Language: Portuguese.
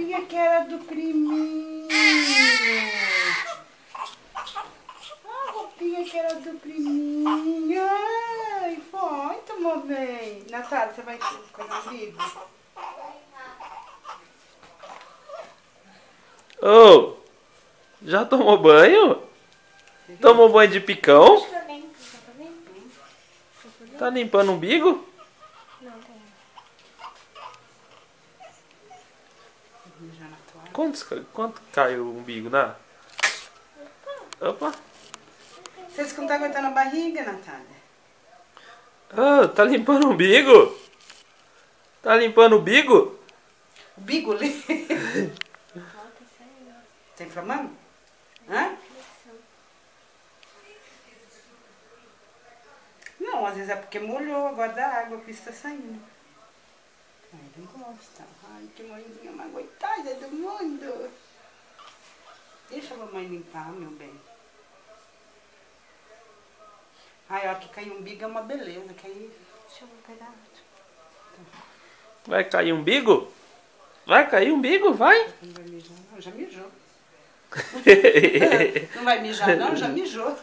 roupinha que era do priminho. A roupinha que era do priminho. Ai, foi, tomou bem. Natália, você vai comer umbigo? Ô, já tomou banho? Tomou banho de picão? Tá limpando o umbigo? Não, tem. Quanto caiu o umbigo, né? Opa! Vocês não estão aguentando a barriga, Natália? Ah, tá limpando o umbigo? Tá limpando o bigo? O bigo ali? Tá inflamando? Hã? Não, às vezes é porque molhou, agora da água, por isso tá saindo. Ai, ele gosta. Ai, que mãezinha mais coitada do mundo. Deixa a mamãe limpar, meu bem. Ai, ó, que cair umbigo é uma beleza. Cair... Deixa eu pegar outro. Vai cair o umbigo? Vai cair o umbigo? Vai? Não vai mijar, não? Já mijou. Não vai mijar, não? Já mijou.